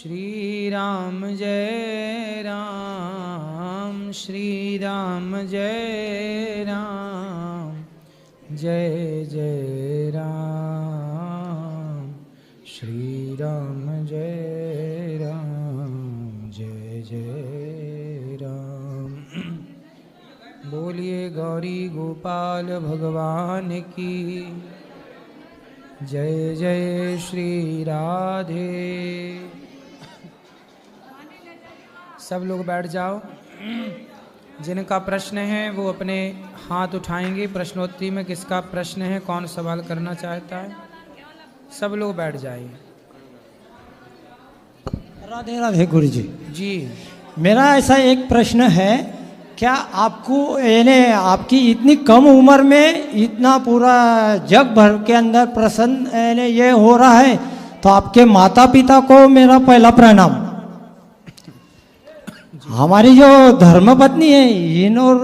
श्री राम जय राम, श्री राम जय राम, जय जय राम, श्री राम जय राम, जय जय राम। बोलिए गौरी गोपाल भगवान की जय जय। श्री राधे। सब लोग बैठ जाओ। जिनका प्रश्न है वो अपने हाथ उठाएंगे। प्रश्नोत्तरी में किसका प्रश्न है, कौन सवाल करना चाहता है, सब लोग बैठ जाइए। राधे राधे गुरु जी। जी, मेरा ऐसा एक प्रश्न है, क्या आपको यानी आपकी इतनी कम उम्र में इतना पूरा जग भर के अंदर प्रसन्न यानी ये हो रहा है, तो आपके माता पिता को मेरा पहला प्रणाम। हमारी जो धर्मपत्नी है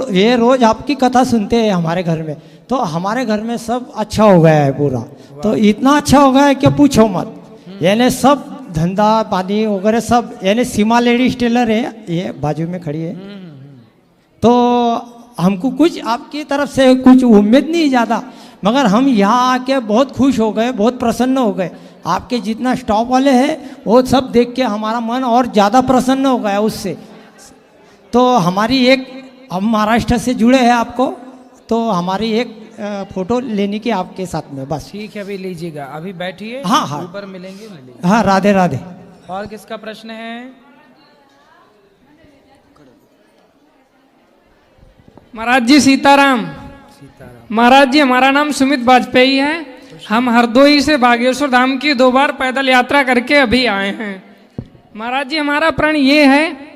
ये रोज आपकी कथा सुनते हैं हमारे घर में, तो हमारे घर में सब अच्छा हो गया है पूरा। तो इतना अच्छा हो गया है कि पूछो मत। यानी सब धंधा पानी वगैरह सब, यानी सीमा लेडीज टेलर है, ये बाजू में खड़ी है। तो हमको कुछ आपकी तरफ से कुछ उम्मीद नहीं ज़्यादा, मगर हम यहाँ आके बहुत खुश हो गए, बहुत प्रसन्न हो गए। आपके जितना स्टॉप वाले हैं वो सब देख के हमारा मन और ज़्यादा प्रसन्न हो गया उससे। तो हमारी एक, हम महाराष्ट्र से जुड़े हैं आपको, तो हमारी एक फोटो लेने की आपके साथ में बस। ठीक है, अभी लीजिएगा, अभी बैठिए। हाँ हाँ, ऊपर मिलेंगे। हाँ, राधे राधे। और किसका प्रश्न है? महाराज जी सीताराम। सीताराम। महाराज जी, हमारा नाम सुमित वाजपेयी है। हम हरदोई से बागेश्वर धाम की 2 बार पैदल यात्रा करके अभी आए हैं। महाराज जी, हमारा प्रण ये है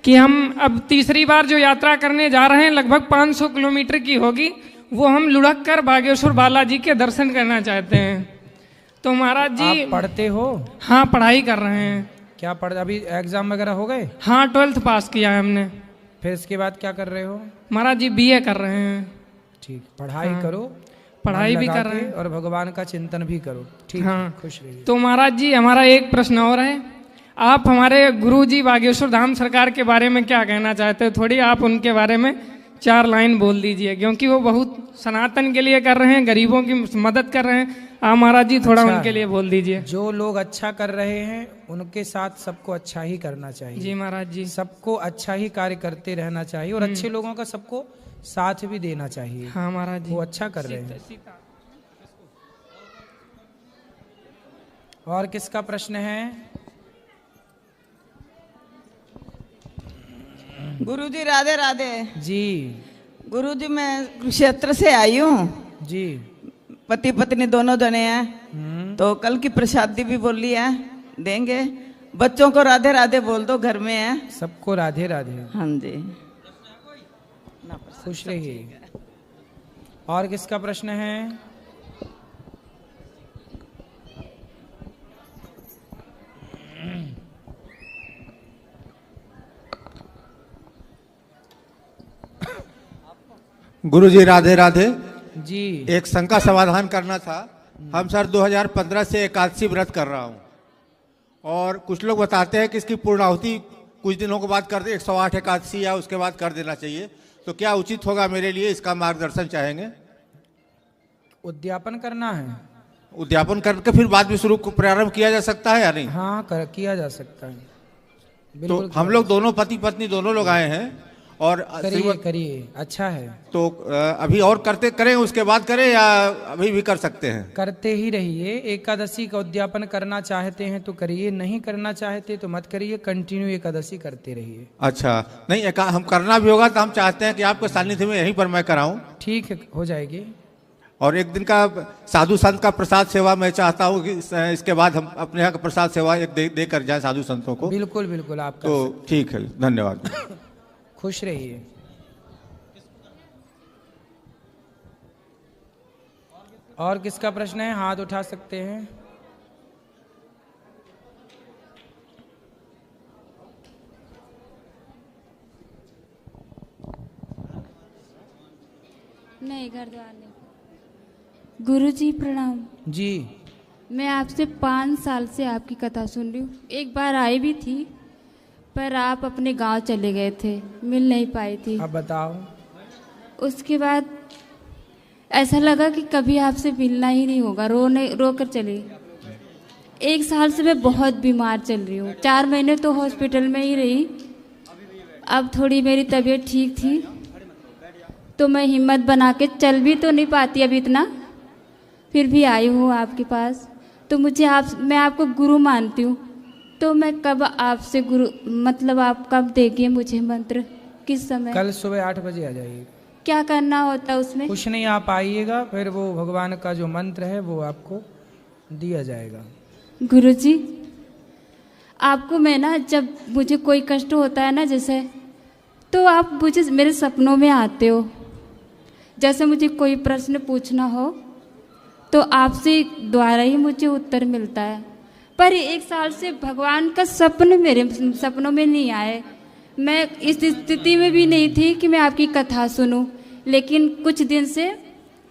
कि हम अब तीसरी बार जो यात्रा करने जा रहे हैं, लगभग 500 किलोमीटर की होगी, वो हम लुढ़क कर बागेश्वर बालाजी के दर्शन करना चाहते हैं। तो महाराज जी, आप पढ़ते हो? हाँ, पढ़ाई कर रहे हैं। क्या पढ़, अभी एग्जाम वगैरह हो गए? हाँ, 12th पास किया है हमने। फिर इसके बाद क्या कर रहे हो? महाराज जी, BA कर रहे हैं। ठीक, पढ़ाई हाँ, करो, पढ़ाई मन भी लगा कर रहे के, हैं और भगवान का चिंतन भी करो। ठीक, हाँ। खुश रहिए। तो महाराज जी, हमारा एक प्रश्न और है। आप हमारे गुरु जी बागेश्वर धाम सरकार के बारे में क्या कहना चाहते हैं? थोड़ी आप उनके बारे में 4 लाइन बोल दीजिए, क्योंकि वो बहुत सनातन के लिए कर रहे हैं, गरीबों की मदद कर रहे हैं। आप महाराज जी थोड़ा उनके लिए बोल दीजिए। जो लोग अच्छा कर रहे हैं उनके साथ सबको अच्छा ही करना चाहिए। जी महाराज जी, सबको अच्छा ही कार्य करते रहना चाहिए, और अच्छे लोगों का सबको साथ भी देना चाहिए। हाँ महाराज जी, वो अच्छा कर रहे हैं। और किसका प्रश्न है? गुरुजी राधे राधे। जी। गुरुजी, मैं कुरुक्षेत्र से आई हूँ। जी। पति पत्नी दोनों जने हैं, तो कल की प्रसादी भी बोली है, देंगे। बच्चों को राधे राधे बोल दो, घर में है। सबको राधे राधे। हाँ जी, खुश रहिए। और किसका प्रश्न है? गुरुजी राधे राधे। जी। एक शंका समाधान करना था। हम सर 2015 से एकादशी व्रत कर रहा हूँ, और कुछ लोग बताते हैं कि इसकी पूर्णाहुति कुछ दिनों के बाद कर दे, 108 एकादशी या उसके बाद कर देना चाहिए। तो क्या उचित होगा मेरे लिए? इसका मार्गदर्शन चाहेंगे। उद्यापन करना है? उद्यापन करके फिर बाद में शुरू प्रारंभ किया जा सकता है या नहीं? हाँ, किया जा सकता है, तो बिल्कुल। हम लोग दोनों पति पत्नी दोनों लोग आए हैं, और करिए, अच्छा है। तो अभी और करें उसके बाद करें, या अभी भी कर सकते हैं? करते ही रहिए। एकादशी का उद्यापन करना चाहते हैं तो करिए, नहीं करना चाहते तो मत करिए। कंटिन्यू एकादशी करते रहिए। अच्छा, नहीं हम करना भी होगा तो हम चाहते हैं कि आपके सानिध्य में यहीं पर मैं कराऊं। ठीक है, हो जाएगी। और एक दिन का साधु संत का प्रसाद सेवा मैं चाहता हूँ कि इसके बाद हम अपने यहाँ का प्रसाद सेवा एक दे कर जाए साधु संतों को। बिल्कुल बिल्कुल, आप कर तो ठीक है, धन्यवाद। खुश रहिए। और किसका प्रश्न है? हाथ उठा सकते हैं। नहीं, घर द्वार नहीं। गुरुजी प्रणाम। जी। मैं आपसे 5 साल से आपकी कथा सुन रही हूँ। एक बार आई भी थी, पर आप अपने गांव चले गए थे, मिल नहीं पाई थी। अब बताओ। उसके बाद ऐसा लगा कि कभी आपसे मिलना ही नहीं होगा, रो कर चली। 1 साल से मैं बहुत बीमार चल रही हूँ, 4 महीने तो हॉस्पिटल में ही रही। अब थोड़ी मेरी तबीयत ठीक थी तो मैं हिम्मत बना के चल भी तो नहीं पाती अब इतना, फिर भी आई हूँ आपके पास। तो मैं आपको गुरु मानती हूँ, तो मैं कब आपसे गुरु मतलब आप कब देंगे मुझे मंत्र, किस समय? कल सुबह 8 बजे आ जाइए। क्या करना होता है उसमें? कुछ नहीं, आप आइएगा, फिर वो भगवान का जो मंत्र है वो आपको दिया जाएगा। गुरुजी, आपको मैं ना, जब मुझे कोई कष्ट होता है ना जैसे, तो आप मुझे मेरे सपनों में आते हो। जैसे मुझे कोई प्रश्न पूछना हो तो आपसे द्वारा ही मुझे उत्तर मिलता है। पर 1 साल से भगवान का सपन मेरे सपनों में नहीं आए। मैं इस स्थिति में भी नहीं थी कि मैं आपकी कथा सुनूं, लेकिन कुछ दिन से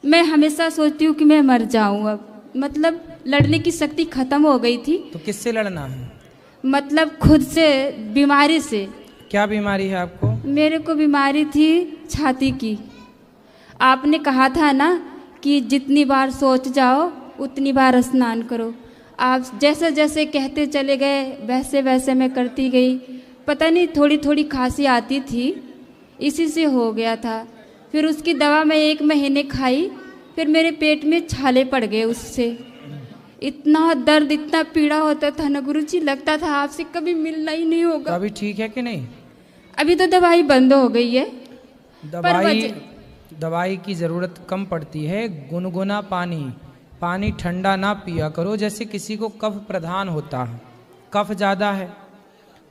मैं हमेशा सोचती हूँ कि मैं मर जाऊँ। अब मतलब लड़ने की शक्ति खत्म हो गई थी। तो किससे लड़ना है? मतलब खुद से, बीमारी से। क्या बीमारी है आपको? मेरे को बीमारी थी छाती की। आपने कहा था ना कि जितनी बार सोच जाओ उतनी बार स्नान करो। आप जैसे जैसे कहते चले गए वैसे वैसे मैं करती गई। पता नहीं थोड़ी थोड़ी खांसी आती थी, इसी से हो गया था। फिर उसकी दवा मैं 1 महीने खाई, फिर मेरे पेट में छाले पड़ गए उससे। इतना दर्द, इतना पीड़ा होता था ना गुरुजी, लगता था आपसे कभी मिलना ही नहीं होगा। तो अभी ठीक है कि नहीं? अभी तो दवाई बंद हो गई है। दवाई की ज़रूरत कम पड़ती है। गुनगुना पानी ठंडा ना पिया करो। जैसे किसी को कफ प्रधान होता है, कफ ज़्यादा है,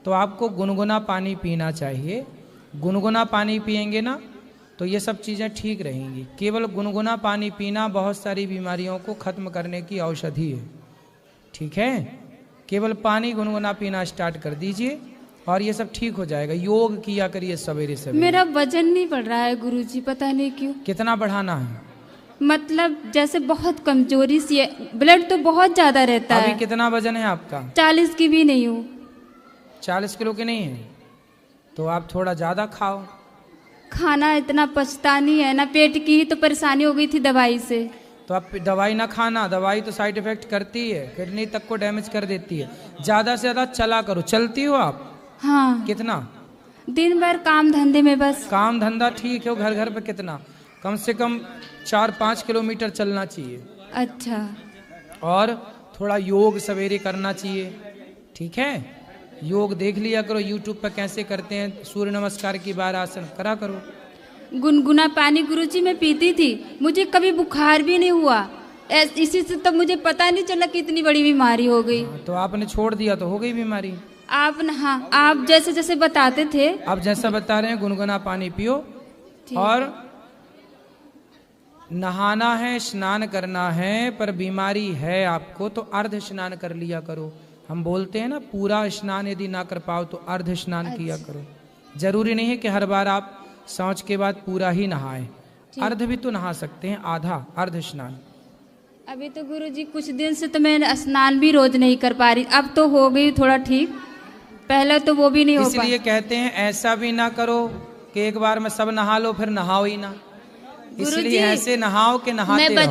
तो आपको गुनगुना पानी पीना चाहिए। गुनगुना पानी पिएंगे ना तो ये सब चीज़ें ठीक रहेंगी। केवल गुनगुना पानी पीना बहुत सारी बीमारियों को ख़त्म करने की औषधि है। ठीक है, केवल पानी गुनगुना पीना स्टार्ट कर दीजिए और ये सब ठीक हो जाएगा। योग किया करिए सवेरे सवेरे। मेरा वजन नहीं बढ़ रहा है गुरुजी, पता नहीं क्यों। कितना बढ़ाना है? मतलब जैसे बहुत कमजोरी सी है, ब्लड तो बहुत ज्यादा रहता है। अभी कितना वजन है आपका? 40 की भी नहीं हूँ। 40 किलो की नहीं है तो आप थोड़ा ज़्यादा खाओ। खाना इतना पचता नहीं है ना, पेट की ही तो परेशानी हो गई थी दवाई से। तो आप दवाई ना खाना, दवाई तो साइड इफेक्ट करती है, किडनी तक को डैमेज कर देती है। ज़्यादा से ज़्यादा चला करो। चलती हो आप? हाँ। कितना? दिन भर काम धंधे में बस। काम धंधा ठीक है, घर घर पे कितना? कम से कम 4-5 किलोमीटर चलना चाहिए। अच्छा। और थोड़ा योग सवेरे करना चाहिए। ठीक है, योग देख लिया करो यूट्यूब पर कैसे करते हैं। सूर्य नमस्कार की बार आसन करा करो। गुनगुना पानी गुरुजी मैं पीती थी, मुझे कभी बुखार भी नहीं हुआ। इसी से तो मुझे पता नहीं चला कि इतनी बड़ी बीमारी हो गई। तो आपने छोड़ दिया तो हो गई बीमारी। आप हाँ, आप जैसे जैसे बताते थे। आप जैसा बता रहे हैं गुनगुना पानी पियो और नहाना है, स्नान करना है। पर बीमारी है आपको तो अर्ध स्नान कर लिया करो। हम बोलते हैं ना, पूरा स्नान यदि ना कर पाओ तो अर्ध स्नान किया करो। जरूरी नहीं है कि हर बार आप शौच के बाद पूरा ही नहाए, अर्ध भी तो नहा सकते हैं, आधा अर्ध स्नान। अभी तो गुरुजी कुछ दिन से तो मैं स्नान भी रोज नहीं कर पा रही, अब तो हो गई थोड़ा ठीक, पहले तो वो भी नहीं हो पा। इसलिए कहते हैं ऐसा भी ना करो कि एक बार में सब नहा लो फिर नहाओ ही ना। इसलिए ऐसे नहाओ कि नहाते मैं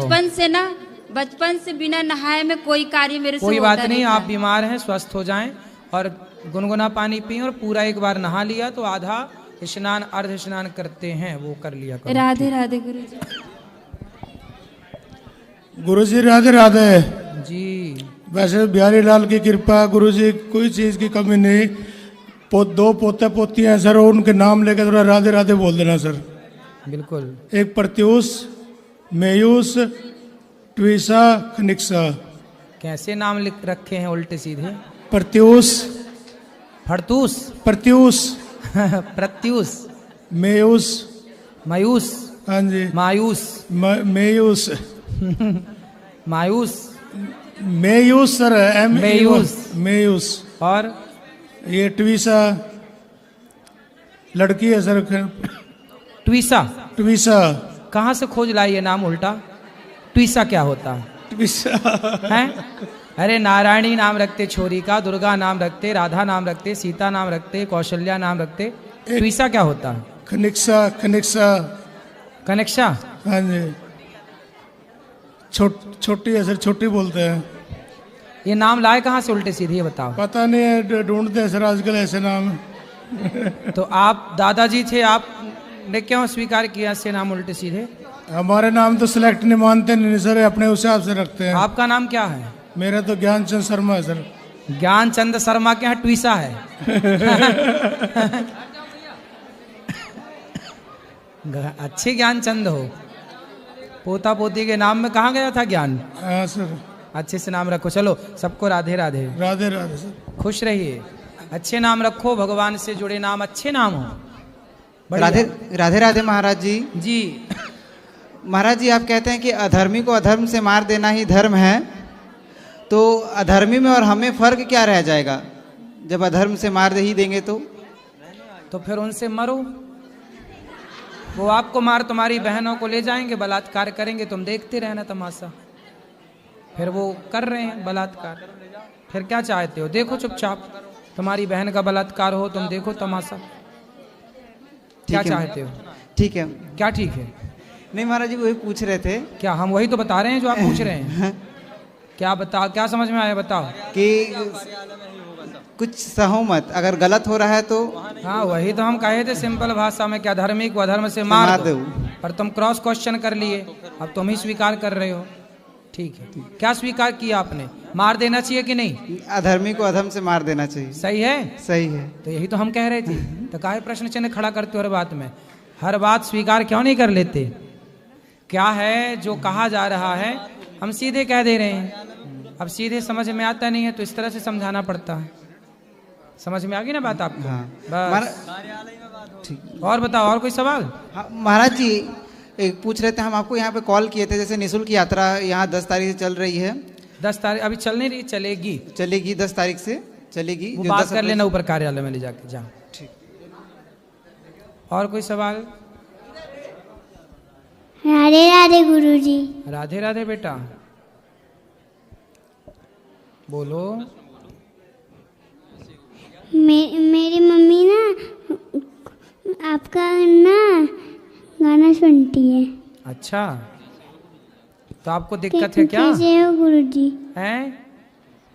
बचपन से बिना नहाए में कोई कार्य मेरे से कोई होता बात नहीं। आप बीमार हैं, स्वस्थ हो जाएं और गुनगुना पानी पिए और पूरा एक बार नहा लिया तो आधा स्नान अर्ध स्नान करते हैं वो कर लिया करो। राधे राधे गुरुजी। गुरुजी राधे राधे जी। वैसे बिहारी लाल की कृपा गुरुजी, कोई चीज की कमी नहीं। 2 पोते पोती हैं सर, उनके नाम लेकर थोड़ा राधे राधे बोल देना सर। बिल्कुल। एक प्रत्यूष, मेयूस, ट्वीसा, खनिक्सा। कैसे नाम लिख रखे हैं उल्टे सीधे? प्रत्यूष, फड़तूस, प्रत्यूष, प्रत्यूष, मेयूस, मायूस, हाँ जी, मायूस, मेयूस, मायूस, मेयूस सर, मेयूस, मेयूस। और ये ट्वीसा लड़की है सर। ट्वीसा। ट्वीसा कहाँ से खोज लाई ये नाम उल्टा? ट्वीसा क्या होता है? हैं? अरे नारायणी नाम रखते छोरी का, दुर्गा नाम रखते, राधा नाम रखते, सीता नाम रखते, कौशल्या नाम रखते, ट्विसा क्या होता है? कनिक्सा कनिक्सा। कनेक्शा? हाँ जी, छोटी है सर, छोटी बोलते हैं। ये नाम लाए कहाँ से उल्टे सीधे, ये बताओ। पता नहीं है, ढूंढते हैं सर आजकल ऐसे नाम। तो आप दादाजी थे, आपने क्यों स्वीकार किया ऐसे नाम उल्टे सीधे? हमारे नाम तो सिलेक्ट नहीं मानते नहीं सर, अपने हिसाब से रखते हैं। आपका नाम क्या है? मेरा तो ज्ञानचंद शर्मा है सर। ज्ञानचंद शर्मा के यहाँ ट्विसा है। अच्छे ज्ञानचंद हो। पोता पोती के नाम में कहाँ गया था ज्ञान? हाँ सर। अच्छे से नाम रखो। चलो सबको राधे राधे। राधे राधे सर। खुश रहिए, अच्छे नाम रखो, भगवान से जुड़े नाम अच्छे नाम हो। राधे राधे राधे महाराज जी। जी महाराज जी, आप कहते हैं कि अधर्मी को अधर्म से मार देना ही धर्म है, तो अधर्मी में और हमें फर्क क्या रह जाएगा जब अधर्म से मार ही देंगे? तो फिर उनसे मरो। वो आपको मार तुम्हारी बहनों को ले जाएंगे, बलात्कार करेंगे, तुम देखते रहना तमाशा। फिर वो कर रहे हैं बलात्कार, फिर क्या चाहते हो? देखो चुपचाप, तुम्हारी बहन का बलात्कार हो, तुम देखो तमाशा। क्या चाहते हो? ठीक है। क्या ठीक है? नहीं महाराज जी, वही पूछ रहे थे। क्या हम वही तो बता रहे हैं जो आप पूछ रहे हैं? क्या बताओ, क्या समझ में आया बताओ। कि कुछ सहो मत, अगर गलत हो रहा है तो। हाँ वही तो हम कहे थे सिंपल भाषा में, क्या धर्मी को अधर्म से मार दो। पर तुम क्रॉस क्वेश्चन कर लिए, अब तुम ही स्वीकार कर रहे हो। ठीक है, क्या स्वीकार किया आपने? मार देना चाहिए कि नहीं? अधर्मी को अधर्म से मार देना चाहिए। सही है? सही है। तो यही तो हम कह रहे थे। तो काहे प्रश्न चिन्ह खड़ा करते हो हर बात में? हर बात स्वीकार क्यों नहीं कर लेते? क्या है जो कहा जा रहा है हम सीधे कह दे रहे हैं। अब सीधे समझ में आता नहीं है तो इस तरह से समझाना पड़ता है। समझ में आ गई ना बात आपको? हाँ। बस। और बताओ, और कोई सवाल? हाँ, महाराज जी एक पूछ रहे थे, हम आपको यहाँ पे कॉल किए थे, जैसे निःशुल्क यात्रा यहाँ 10 तारीख से चल रही है। 10 तारीख अभी चल नहीं रही? चलेगी, चलेगी 10 तारीख से चलेगी। वो बात कर लेना ऊपर कार्यालय में ले जाके। जाओ। ठीक। और कोई सवाल? राधे राधे गुरुजी। राधे राधे बेटा, बोलो। मेरी मम्मी ना आपका ना गाना सुनती है। अच्छा, तो आपको दिक्कत है क्या? कैसे हो गुरुजी? हैं?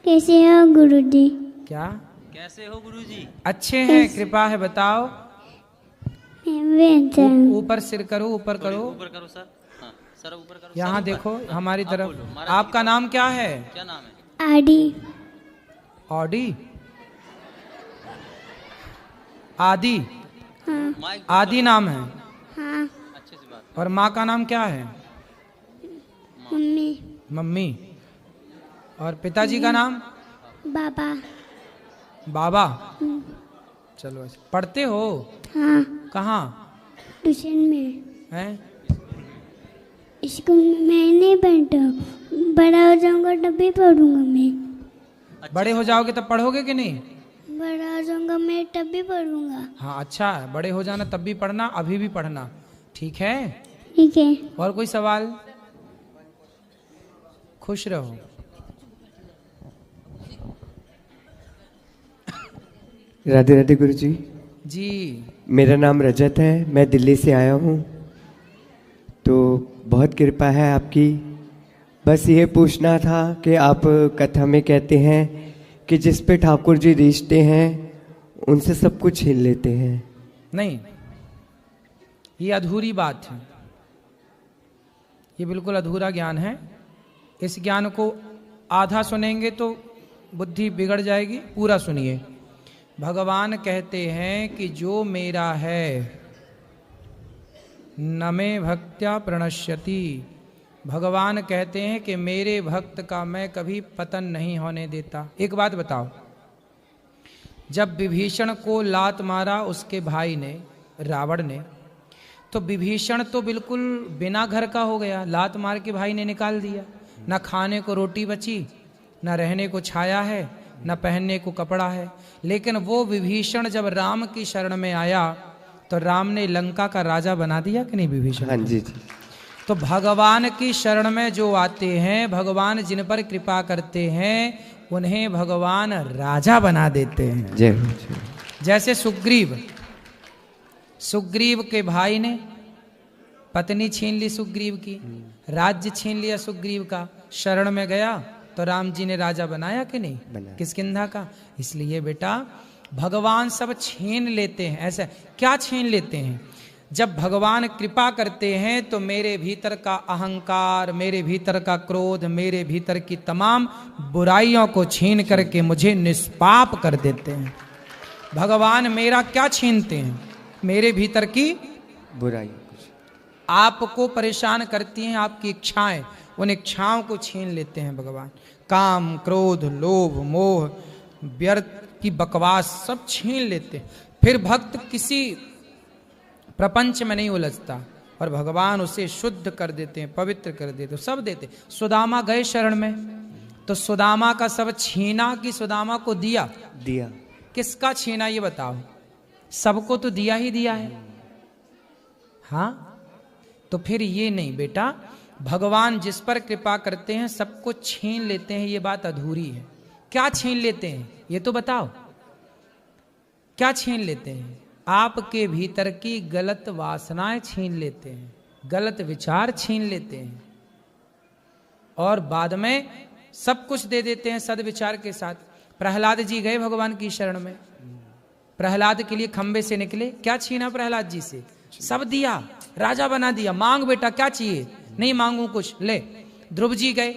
कैसे हो गुरुजी? क्या कैसे हो गुरुजी? अच्छे हैं, कृपा है, बताओ। ऊपर सिर करो, ऊपर करो, ऊपर करो सर। हाँ, सर ऊपर करो। यहाँ देखो हमारी तरफ। आपका नाम क्या है? क्या नाम है? आदि। ऑडी? आदि? हाँ। आदि नाम है? हाँ। अच्छे से बात। और माँ का नाम क्या है? मम्मी। मम्मी। और पिताजी का नाम? बाबा। बाबा। चलो, पढ़ते हो? हाँ। कहाँ? ट्यूशन में। हैं? स्कूल में मैं नहीं पढ़ता हूँ, बड़ा हो जाऊंगा तब भी पढ़ूंगा मैं। बड़े हो जाओगे तब पढ़ोगे कि नहीं? बड़ा हो जाऊंगा मैं तब भी पढ़ूंगा। हाँ अच्छा है, बड़े हो जाना तब भी पढ़ना, अभी भी पढ़ना। ठीक है? ठीक है। और कोई सवाल? खुश रहो। राधे राधे गुरुजी। जी मेरा नाम रजत है, मैं दिल्ली से आया हूँ। तो बहुत कृपा है आपकी। बस ये पूछना था कि आप कथा में कहते हैं कि जिस पे ठाकुर जी रिश्ते हैं उनसे सब कुछ छीन लेते हैं। नहीं, ये अधूरी बात है, ये बिल्कुल अधूरा ज्ञान है। इस ज्ञान को आधा सुनेंगे तो बुद्धि बिगड़ जाएगी, पूरा सुनिए। भगवान कहते हैं कि जो मेरा है न मे भक्त्या प्रणश्यति। भगवान कहते हैं कि मेरे भक्त का मैं कभी पतन नहीं होने देता। एक बात बताओ, जब विभीषण को लात मारा उसके भाई ने, रावण ने, तो विभीषण तो बिल्कुल बिना घर का हो गया, लात मार के भाई ने निकाल दिया। न खाने को रोटी बची, न रहने को छाया है, न पहनने को कपड़ा है। लेकिन वो विभीषण जब राम की शरण में आया तो राम ने लंका का राजा बना दिया कि नहीं विभीषण? हाँ जी जी। तो भगवान की शरण में जो आते हैं, भगवान जिन पर कृपा करते हैं, उन्हें भगवान राजा बना देते हैं। जय हो, जय हो। जैसे सुग्रीव के भाई ने पत्नी छीन ली सुग्रीव की, राज्य छीन लिया सुग्रीव का, शरण में गया तो राम जी ने राजा बनाया कि नहीं? किष्किंधा का। इसलिए बेटा भगवान सब छीन लेते हैं। ऐसा क्या छीन लेते हैं? जब भगवान कृपा करते हैं तो मेरे भीतर का अहंकार, मेरे भीतर का क्रोध, मेरे भीतर की तमाम बुराइयों को छीन करके मुझे निष्पाप कर देते हैं। भगवान मेरा क्या छीनते हैं? मेरे भीतर की बुराई आपको परेशान करती हैं, आपकी इच्छाएं, उन इच्छाओं को छीन लेते हैं भगवान। काम, क्रोध, लोभ, मोह, व्यर्थ की बकवास सब छीन लेते हैं। फिर भक्त किसी प्रपंच में नहीं उलझता और भगवान उसे शुद्ध कर देते हैं, पवित्र कर देते हैं, सब देते। सुदामा गए शरण में तो सुदामा का सब छीना कि सुदामा को दिया? दिया। किसका छीना ये बताओ? सबको तो दिया ही दिया है। हाँ, तो फिर ये नहीं बेटा, भगवान जिस पर कृपा करते हैं सबको छीन लेते हैं, ये बात अधूरी है। क्या छीन लेते हैं ये तो बताओ? क्या छीन लेते हैं? आपके भीतर की गलत वासनाएं छीन लेते हैं, गलत विचार छीन लेते हैं और बाद में सब कुछ दे देते हैं सद्विचार के साथ। प्रहलाद जी गए भगवान की शरण में, प्रहलाद के लिए खंबे से निकले, क्या छीना प्रहलाद जी से? सब दिया, राजा बना दिया। मांग बेटा क्या चाहिए? नहीं मांगू कुछ, ले। ध्रुव जी गए,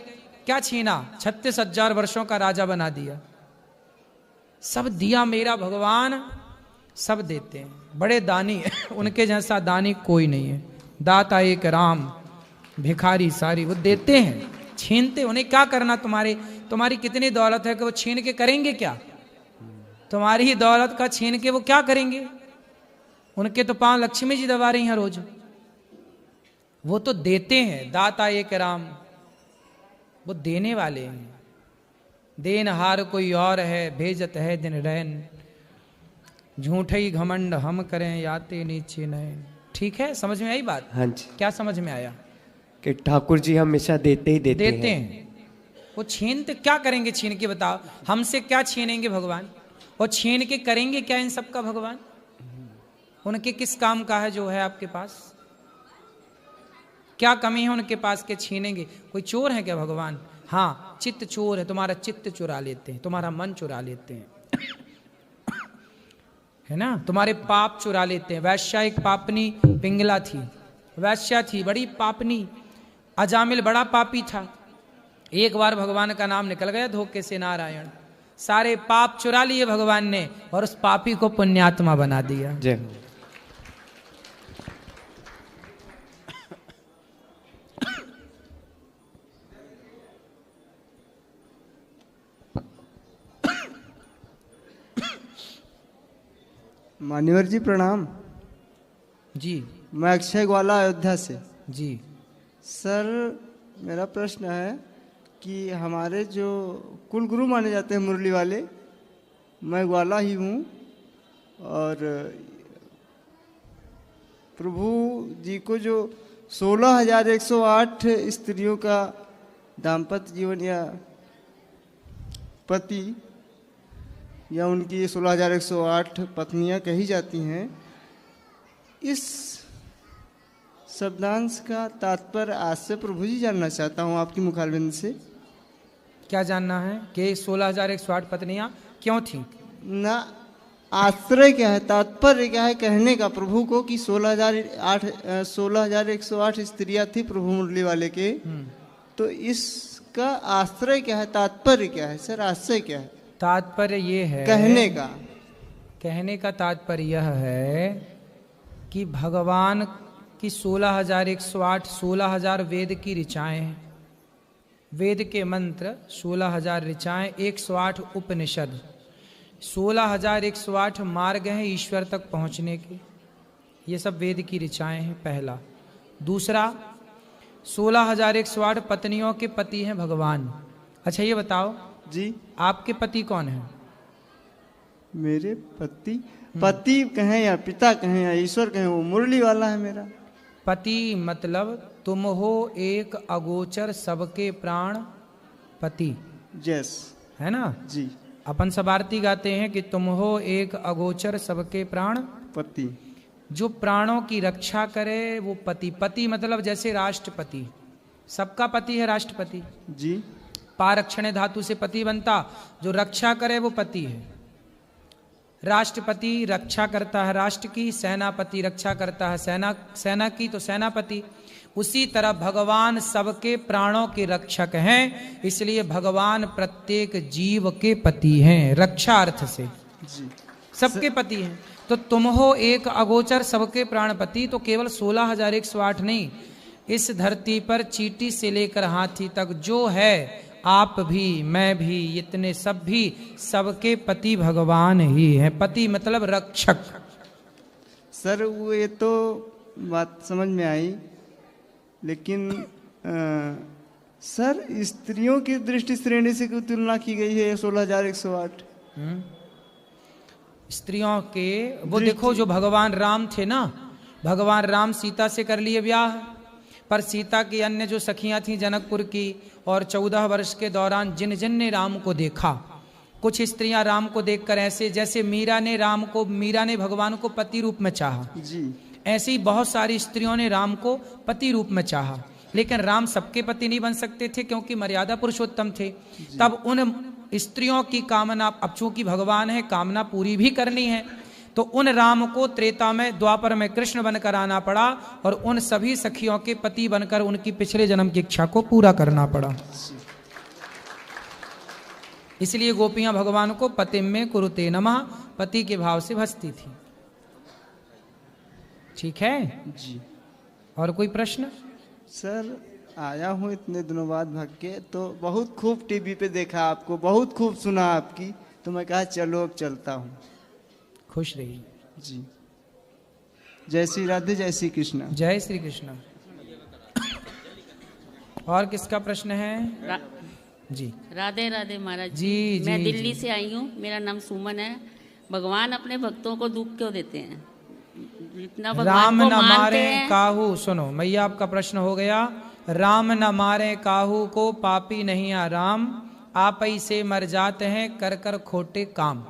क्या छीना? 36,000 वर्षों का राजा बना दिया। सब दिया मेरा भगवान, सब देते हैं। बड़े दानी है, उनके जैसा दानी कोई नहीं है। दाता एक राम, भिखारी सारी। वो देते हैं, छीनते। उन्हें क्या करना? तुम्हारी कितनी दौलत है कि वो छीन के करेंगे क्या? तुम्हारी ही दौलत का छीन के वो क्या करेंगे? उनके तो पांव लक्ष्मी जी दबा रही हैं रोज। वो तो देते हैं। दाता एक राम, वो देने वाले हैं। देनहार कोई और है, भेजत है दिन रैन, झूठे ही घमंड हम करें, याते नीचे नैन। ठीक है, समझ में आई बात? हाँ जी। क्या समझ में आया? कि ठाकुर जी हमेशा देते ही देते हैं। वो छीनते क्या करेंगे? छीन के बताओ, हमसे क्या छीनेंगे भगवान? और छीन के करेंगे क्या इन सब का भगवान? उनके किस काम का है जो है आपके पास? क्या कमी है उनके पास के छीनेंगे? कोई चोर है क्या भगवान? हाँ, चित्त चोर है। तुम्हारा चित्त चुरा लेते हैं, तुम्हारा मन चुरा लेते हैं, है ना? तुम्हारे पाप चुरा लेते हैं। वैश्या एक पापनी पिंगला थी, वैश्या थी, बड़ी पापनी। अजामिल बड़ा पापी था। एक बार भगवान का नाम निकल गया धोखे से, नारायण, सारे पाप चुरा लिए भगवान ने और उस पापी को पुण्यात्मा बना दिया। जय। मान्यवर जी प्रणाम। जी, मैं अक्षय ग्वाला, अयोध्या से। जी सर, मेरा प्रश्न है कि हमारे जो कुल गुरु माने जाते हैं मुरली वाले, मैं ग्वाला ही हूँ और प्रभु जी को जो 16,108 स्त्रियों का दाम्पत्य जीवन या पति या उनकी 16,108 पत्नियां कही जाती हैं, इस शब्दांश का तात्पर्य आज से प्रभु जी जानना चाहता हूँ आपकी मुखारबिंद से। क्या जानना है कि 16,108 पत्नियां क्यों थी? ना, आश्रय क्या है, तात्पर्य क्या है कहने का प्रभु को कि 16,108 स्त्रियां थी प्रभु मुरली वाले के, तो इसका आश्रय क्या है, तात्पर्य क्या है सर? आश्रय क्या है? तात्पर्य ये है कहने का तात्पर्य यह है कि भगवान की 16,108 16,000 वेद की ऋचाएं हैं। वेद के मंत्र 16,000 ऋचाएं, 108 उपनिषद, 16,108 मार्ग हैं ईश्वर तक पहुंचने के। ये सब वेद की ऋचाएं हैं, पहला। दूसरा, 16,108 पत्नियों के पति हैं भगवान। अच्छा ये बताओ जी, आपके पति कौन है? मेरे पति कहें या पिता कहें या ईश्वर कहें, वो मुरली वाला है मेरा। पति मतलब तुम हो एक अगोचर सबके प्राण पति। यस। है ना जी। अपन सब आरती गाते हैं कि तुम हो एक अगोचर सबके प्राण पति। जो प्राणों की रक्षा करे वो पति। पति मतलब जैसे राष्ट्रपति, सबका पति है राष्ट्रपति। जी। पारक्षण धातु से पति बनता, जो रक्षा करे वो पति है। राष्ट्रपति रक्षा करता है राष्ट्र की, सेनापति रक्षा करता है सेना की, तो सेनापति। उसी तरह भगवान सबके प्राणों के रक्षक हैं, इसलिए भगवान प्रत्येक जीव के पति हैं, रक्षा अर्थ से जी। सबके पति हैं। तो तुम हो एक अगोचर सबके प्राणपति, तो केवल 16,108 नहीं, इस धरती पर चींटी से लेकर हाथी तक जो है, आप भी मैं भी इतने सब भी सबके पति भगवान ही हैं। पति मतलब रक्षक। सर वो ये तो बात समझ में आई, लेकिन सर स्त्रियों की दृष्टि श्रेणी से क्यों तुलना की गई है 16,108? स्त्रियों के वो देखो, जो भगवान राम थे ना, भगवान राम सीता से कर लिए ब्याह, पर सीता की अन्य जो सखियां थीं जनकपुर की, और 14 वर्ष के दौरान जिन जिन ने राम को देखा, कुछ स्त्रियां राम को देखकर ऐसे, जैसे मीरा ने भगवान को पति रूप में चाहा जी, ऐसे ही बहुत सारी स्त्रियों ने राम को पति रूप में चाहा। लेकिन राम सबके पति नहीं बन सकते थे, क्योंकि मर्यादा पुरुषोत्तम थे। तब उन स्त्रियों की कामना, अब चूंकि भगवान है, कामना पूरी भी करनी है, तो उन राम को त्रेता में, द्वापर में कृष्ण बनकर आना पड़ा, और उन सभी सखियों के पति बनकर उनकी पिछले जन्म की इच्छा को पूरा करना पड़ा। इसलिए गोपियां भगवान को पतिम में कुरुते नमः, पति के भाव से भजती थी। ठीक है जी। और कोई प्रश्न? सर आया हूँ इतने दिनों बाद भाग के, तो बहुत खूब टीवी पे देखा आपको, बहुत खूब सुना आपकी, तो मैं कहा चलो अब चलता हूँ। खुश रहिए जी। जय श्री राधे, जय श्री कृष्ण। जय श्री कृष्ण। और किसका प्रश्न है? जी राधे राधे महाराज जी। मैं दिल्ली से आई हूँ, मेरा नाम सुमन है। भगवान अपने भक्तों को दुख क्यों देते हैं? जितना भगवान राम को न मानते मारे हैं, काहू, सुनो मैया आपका प्रश्न हो गया। राम न मारे काहू को, पापी नहीं आराम, आप ही से मर जाते हैं कर कर खोटे काम।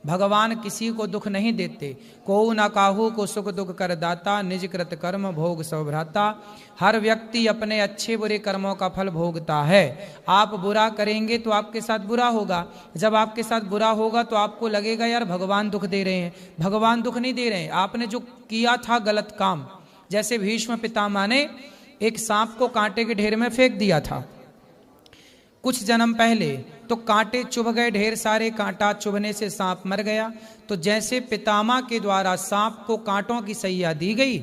भगवान किसी को दुख नहीं देते, को न काहू को सुख दुख कर दाता, निज कृत कर्म भोग सब भ्राता। हर व्यक्ति अपने अच्छे बुरे कर्मों का फल भोगता है। आप बुरा करेंगे तो आपके साथ बुरा होगा, जब आपके साथ बुरा होगा तो आपको लगेगा यार भगवान दुख दे रहे हैं। भगवान दुख नहीं दे रहे हैं, आपने जो किया था गलत काम। जैसे भीष्म पितामह ने एक सांप को कांटे के ढेर में फेंक दिया था कुछ जन्म पहले, तो कांटे चुभ गए ढेर सारे, कांटा चुभने से सांप मर गया। तो जैसे पितामह के द्वारा सांप को कांटों की सैया दी गई,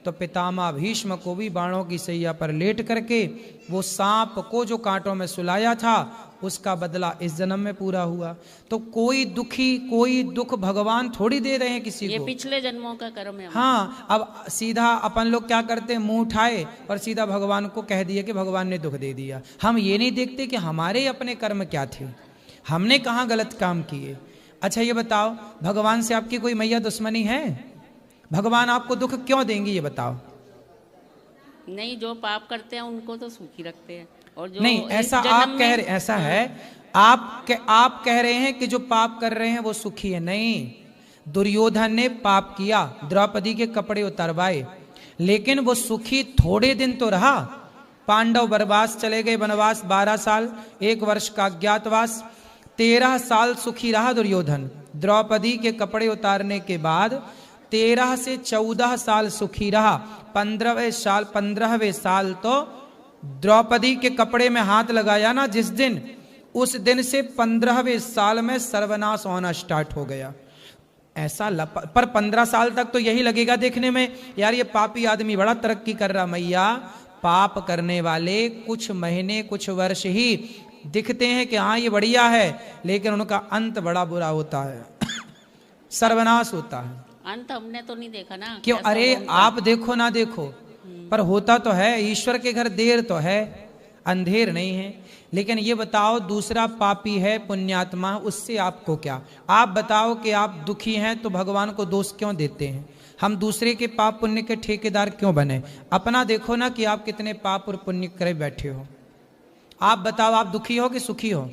तो पितामह भीष्म को भी बाणों की सैया पर लेट करके वो सांप को जो कांटों में सुलाया था, उसका बदला इस जन्म में पूरा हुआ। तो कोई दुख भगवान थोड़ी दे रहे हैं किसी ये को, पिछले जन्मों का कर्म है। हाँ। अब सीधा अपन लोग क्या करते हैं, मुंह उठाए और सीधा भगवान को कह दिया कि भगवान ने दुख दे दिया। हम ये नहीं देखते कि हमारे अपने कर्म क्या थे, हमने कहाँ गलत काम किए। अच्छा ये बताओ, भगवान से आपकी कोई मैया दुश्मनी है? भगवान आपको दुख क्यों देंगे ये बताओ? नहीं, जो पाप करते हैं उनको तो सुखी रखते हैं, और जो नहीं, ऐसा आप कह रहे, ऐसा है आप कह रहे हैं कि जो पाप कर रहे हैं वो सुखी है। नहीं, दुर्योधन ने पाप किया, द्रौपदी के कपड़े उतरवाए, लेकिन वो सुखी थोड़े दिन तो रहा। पांडव वनवास चले गए, वनवास 12 साल, 1 वर्ष का अज्ञातवास, 13 साल सुखी रहा दुर्योधन। द्रौपदी के कपड़े उतारने के बाद 13 से 14 साल सुखी रहा। 15वें साल तो द्रौपदी के कपड़े में हाथ लगाया ना जिस दिन, उस दिन से 15वें साल में सर्वनाश होना स्टार्ट हो गया। ऐसा पर 15 साल तक तो यही लगेगा देखने में, यार ये पापी आदमी बड़ा तरक्की कर रहा। मैया, पाप करने वाले कुछ महीने कुछ वर्ष ही दिखते हैं कि हाँ ये बढ़िया है, लेकिन उनका अंत बड़ा बुरा होता है, सर्वनाश होता है। अंत हमने तो नहीं देखा ना। क्यों? अरे आप देखो ना देखो, पर होता तो है। ईश्वर के घर देर तो है। अंधेर नहीं है। लेकिन ये बताओ, दूसरा पापी है पुण्यात्मा, उससे आपको क्या? आप बताओ कि आप दुखी हैं तो भगवान को दोष क्यों देते हैं? हम दूसरे के पाप पुण्य के ठेकेदार क्यों बने? अपना देखो ना कि आप कितने पाप और पुण्य करे बैठे हो। आप बताओ, आप दुखी हो कि सुखी हो?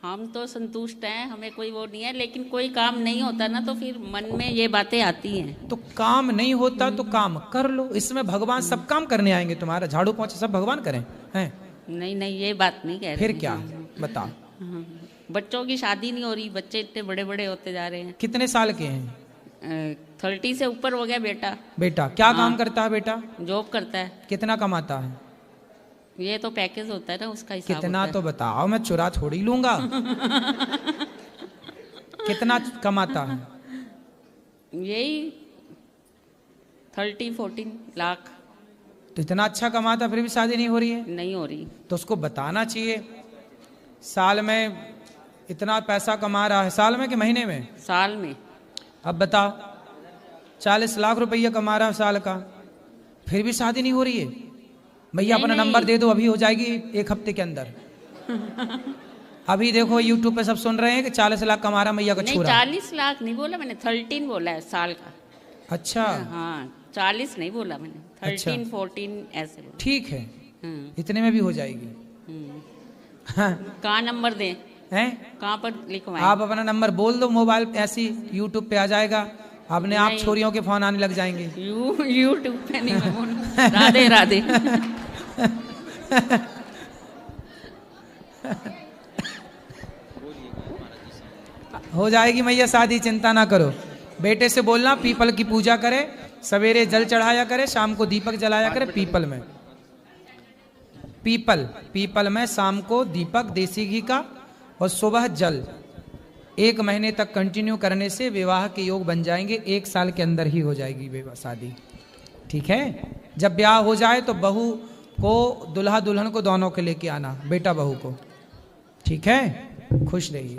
हम तो संतुष्ट हैं, हमें कोई वो नहीं है, लेकिन कोई काम नहीं होता ना तो फिर मन में ये बातें आती हैं। तो काम नहीं होता तो काम कर लो। इसमें भगवान सब काम करने आएंगे, तुम्हारा झाड़ू पोंछा सब भगवान करें हैं? नहीं नहीं, ये बात नहीं कह रहे। फिर क्या बताओ? बच्चों की शादी नहीं हो रही, बच्चे इतने बड़े बड़े होते जा रहे हैं। कितने साल के हैं? 30 से ऊपर हो गया बेटा। बेटा क्या काम करता है? बेटा जॉब करता है। कितना कमाता है? ये तो पैकेज होता है ना, उसका हिसाब कितना होता है। तो बताओ, मैं चुरा थोड़ी लूंगा। कितना कमाता है? यही 13-14 लाख। तो इतना अच्छा कमाता फिर भी शादी नहीं हो रही है? नहीं हो रही। तो उसको बताना चाहिए, साल में इतना पैसा कमा रहा है। साल में कि महीने में? साल में। अब बताओ, 40 लाख रुपया कमा रहा है साल का, फिर भी शादी नहीं हो रही है? भैया अपना नंबर दे दो, अभी हो जाएगी 1 हफ्ते के अंदर। अभी देखो YouTube पे सब सुन रहे हैं कि 40 लाख कमा रहा मैया का नहीं, छोरा। 40 लाख नहीं बोला मैंने, 13 बोला है साल का। अच्छा हाँ, 40 नहीं बोला मैंने, 13-14 ऐसे बोला। ठीक है, इतने में भी हो जाएगी। हाँ। कहाँ नंबर दें? हैं? कहाँ पर लिखवाएं? आप अपना नंबर बोल दो, मोबाइल ऐसी YouTube पे आ जाएगा, अपने आप छोरियों के फोन आने लग जाएंगे। YouTube पे नहीं मैं बोलूं। राधे राधे। हो जाएगी मैया शादी, चिंता ना करो। बेटे से बोलना पीपल की पूजा करे, सवेरे जल चढ़ाया करे, शाम को दीपक जलाया करे पीपल में। पीपल में शाम को दीपक देसी घी का और सुबह जल। 1 महीने तक कंटिन्यू करने से विवाह के योग बन जाएंगे। 1 साल के अंदर ही हो जाएगी विवाह शादी। ठीक है? जब ब्याह हो जाए तो बहू को, दुल्हा दुल्हन को दोनों के लेके आना, बेटा बहू को। ठीक है? खुश रहिए।